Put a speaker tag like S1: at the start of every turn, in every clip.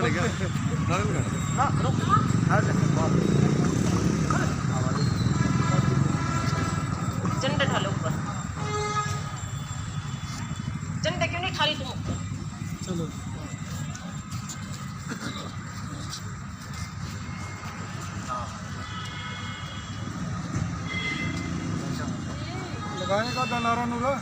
S1: है क्या?
S2: झंडे ढालो ऊपर। झंडे क्यों नहीं खा रही तुम ऊपर?
S1: चलो लगाने का था नारा नूरा।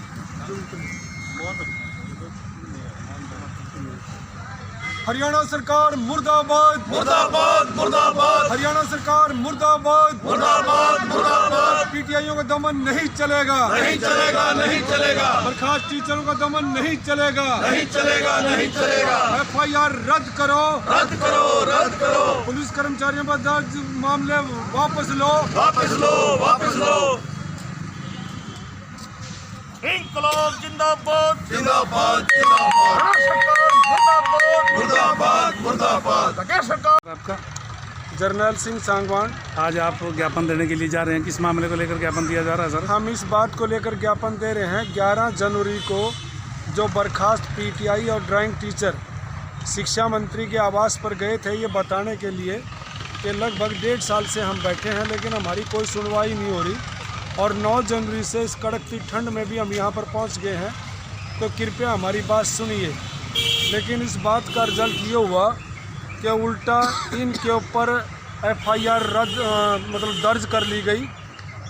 S1: हरियाणा सरकार मुर्दाबाद
S3: मुर्दाबाद मुर्दाबाद
S1: हरियाणा सरकार मुर्दाबाद
S3: मुर्दाबाद मुर्दाबाद।
S1: पीटीआईओ का दमन नहीं चलेगा,
S3: नहीं चलेगा नहीं चलेगा
S1: बर्खास्त टीचरों का दमन नहीं चलेगा,
S3: नहीं चलेगा नहीं चलेगा।
S1: FIR रद्द करो,
S3: रद्द करो रद्द करो।
S1: पुलिस कर्मचारियों पर दर्ज मामले वापस लो,
S3: वापस लो वापस लो। इंकलाब जिंदाबाद जिंदाबाद जिंदाबाद। मुर्दाबाद मुर्दाबाद।
S1: आपका जर्नैल सिंह सांगवान।
S4: आज आप ज्ञापन देने के लिए जा रहे हैं, किस मामले को लेकर ज्ञापन दिया जा रहा है सर?
S1: हम इस बात को लेकर ज्ञापन दे रहे हैं 11 जनवरी को जो बर्खास्त PTI और ड्राइंग टीचर शिक्षा मंत्री के आवास पर गए थे ये बताने के लिए कि लगभग 1.5 साल से हम बैठे हैं लेकिन हमारी कोई सुनवाई नहीं हो रही और 9 जनवरी से इस कड़कती ठंड में भी हम यहाँ पर पहुँच गए हैं, तो कृपया हमारी बात सुनिए। लेकिन इस बात का रिजल्ट ये हुआ कि उल्टा इनके ऊपर FIR मतलब दर्ज कर ली गई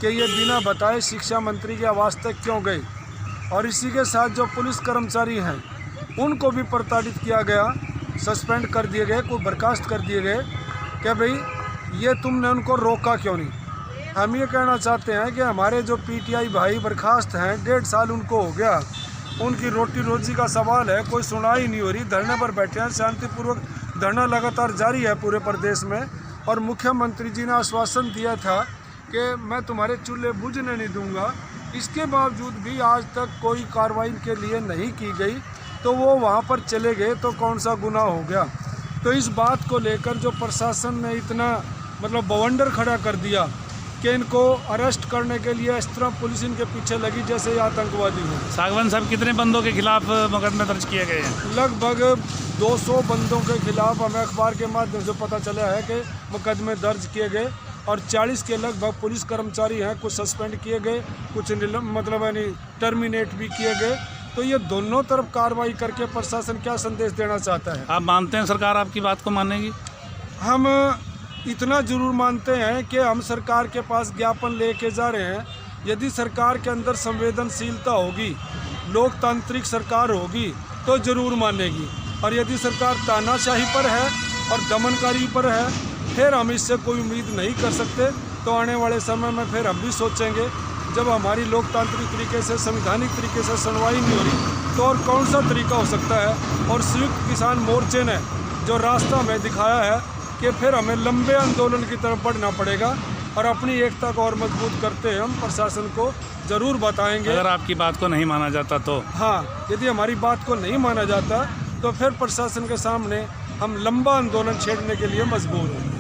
S1: कि ये बिना बताए शिक्षा मंत्री के आवास तक क्यों गए, और इसी के साथ जो पुलिस कर्मचारी हैं उनको भी प्रताड़ित किया गया, सस्पेंड कर दिए गए, कोई बर्खास्त कर दिए गए कि भाई ये तुमने उनको रोका क्यों नहीं। हम ये कहना चाहते हैं कि हमारे जो PTI भाई बर्खास्त हैं 1.5 साल उनको हो गया, उनकी रोटी रोजी का सवाल है, कोई सुनाई नहीं हो रही, धरने पर बैठे हैं, शांतिपूर्वक धरना लगातार जारी है पूरे प्रदेश में। और मुख्यमंत्री जी ने आश्वासन दिया था कि मैं तुम्हारे चूल्हे बुझने नहीं दूंगा, इसके बावजूद भी आज तक कोई कार्रवाई के लिए नहीं की गई, तो वो वहाँ पर चले गए तो कौन सा गुनाह हो गया। तो इस बात को लेकर जो प्रशासन ने इतना मतलब बवंडर खड़ा कर दिया कि इनको अरेस्ट करने के लिए इस तरह पुलिस इनके पीछे लगी जैसे ये आतंकवादी हो।
S4: सागवान साहब, कितने बंदों के खिलाफ मुकदमे दर्ज किए गए हैं?
S1: लगभग 200 बंदों के खिलाफ हमें अखबार के माध्यम से पता चला है कि मुकदमे दर्ज किए गए और 40 के लगभग पुलिस कर्मचारी हैं, कुछ सस्पेंड किए गए, कुछ मतलब यानी टर्मिनेट भी किए गए। तो ये दोनों तरफ कार्रवाई करके प्रशासन क्या संदेश देना चाहता है?
S4: आप मानते हैं सरकार आपकी बात को मानेगी?
S1: हम इतना जरूर मानते हैं कि हम सरकार के पास ज्ञापन लेके जा रहे हैं। यदि सरकार के अंदर संवेदनशीलता होगी, लोकतांत्रिक सरकार होगी तो ज़रूर मानेगी, और यदि सरकार तानाशाही पर है और दमनकारी पर है फिर हम इससे कोई उम्मीद नहीं कर सकते। तो आने वाले समय में फिर हम भी सोचेंगे, जब हमारी लोकतांत्रिक तरीके से संवैधानिक तरीके से सुनवाई नहीं हो रही तो और कौन सा तरीका हो सकता है। और संयुक्त किसान मोर्चे ने जो रास्ता हमें दिखाया है कि फिर हमें लंबे आंदोलन की तरफ बढ़ना पड़ेगा और अपनी एकता को और मजबूत करते हम प्रशासन को ज़रूर बताएंगे।
S4: अगर आपकी बात को नहीं माना जाता तो?
S1: हाँ, यदि हमारी बात को नहीं माना जाता तो फिर प्रशासन के सामने हम लंबा आंदोलन छेड़ने के लिए मजबूर हैं।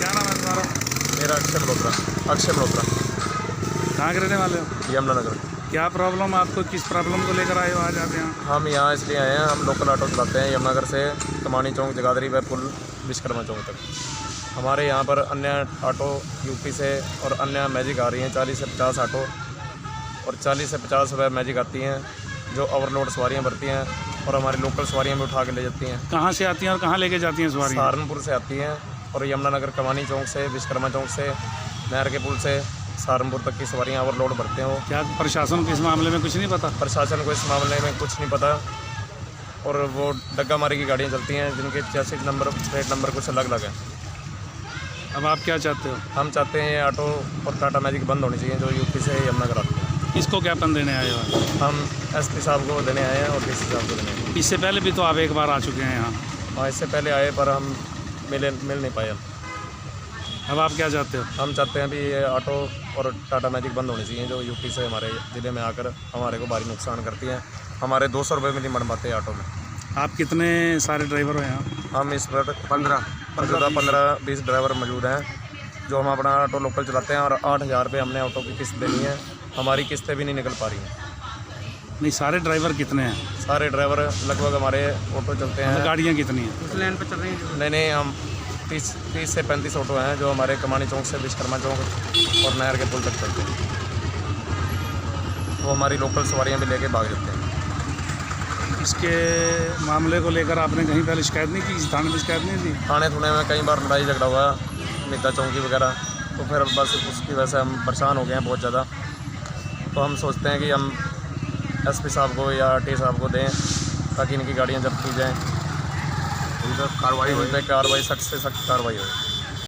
S4: क्या नाम है तुम्हारा?
S5: मेरा अक्षय मल्होत्रा।
S4: कहाँ के रहने वाले हो?
S5: यमुनानगर।
S4: क्या प्रॉब्लम, आपको किस प्रॉब्लम को लेकर आए हो आज आप यहाँ?
S5: हम यहाँ इसलिए आए हैं, हम लोकल ऑटो चलाते हैं यमुनानगर से कमानी चौक, जगाधरी व पुल विश्वकर्मा चौक तक। हमारे यहाँ पर अन्य ऑटो यूपी से और अन्य मैजिक आ रही हैं, 40 से 50 ऑटो और 40 से 50 वह मैजिक आती हैं जो ओवरलोड सवारियाँ भरती हैं और हमारी लोकल सवारियाँ भी उठा के ले जाती हैं।
S4: कहाँ से आती हैं और कहाँ लेके जाती हैं सवारी?
S5: सहारनपुर से आती हैं और यमुनानगर कमानी चौक से, विश्वकर्मा चौक से, नहर के पुल से सहारनपुर तक की सवारियाँ ओवरलोड भरते हैं। वो
S4: क्या प्रशासन को इस मामले में कुछ नहीं पता?
S5: प्रशासन को इस मामले में कुछ नहीं पता और वो डग्गा मारी की गाड़ियाँ चलती हैं जिनके चेसिस नंबर, प्लेट नंबर कुछ अलग अलग है।
S4: अब आप क्या चाहते हो?
S5: हम चाहते हैं ये ऑटो और टाटा मैजिक बंद होनी चाहिए जो यूपी से यमुनानगर आते हैं।
S4: इसको ज्ञापन देने आए हो?
S5: हम SP साहब को देने आए हैं और DC साहब को देने आए हैं।
S4: इससे पहले भी तो आप एक बार आ चुके हैं यहाँ?
S5: हाँ, इससे पहले आए पर हम मिल नहीं पाए।
S4: अब आप क्या चाहते हो?
S5: हम चाहते हैं भी ये ऑटो और टाटा मैजिक बंद होनी चाहिए, जो यूपी से हमारे ज़िले में आकर हमारे को भारी नुकसान करती हैं। हमारे 200 रुपये में नहीं बन पाते ऑटो में।
S4: आप कितने सारे ड्राइवर हो यहाँ?
S5: हम इस पर 15-20 ड्राइवर मौजूद हैं, जो हम अपना ऑटो लोकल चलाते हैं, और 8,000 रुपये हमने ऑटो की किस्त देनी है। हमारी किस्तें भी नहीं निकल पा रही हैं।
S4: नहीं, सारे ड्राइवर कितने हैं?
S5: सारे ड्राइवर लगभग हमारे ऑटो चलते हैं।
S4: गाड़ियाँ कितनी हैं?
S2: उस लाइन पर चल रही है।
S5: नहीं, हम 30 से 35 ऑटो हैं, जो हमारे कमानी चौक से विश्वकर्मा चौक और नहर के पुल तक चलते हैं। वो हमारी लोकल सवारियां भी लेके भाग जाते हैं।
S4: इसके मामले को लेकर आपने कहीं पहले शिकायत नहीं की? इस थाने में शिकायत नहीं दी?
S5: थाने थुने में कई बार लड़ाई झगड़ा हुआ, मिद्दा चौकी वगैरह, तो फिर बस उसकी वजह से हम परेशान हो गए हैं बहुत ज़्यादा। तो हम सोचते हैं कि हम SP साहब को या RT साहब को दें, ताकि इनकी गाड़ियाँ जब्त की जाएँ, इन पर कार्रवाई सख्त से सख्त कार्रवाई हो।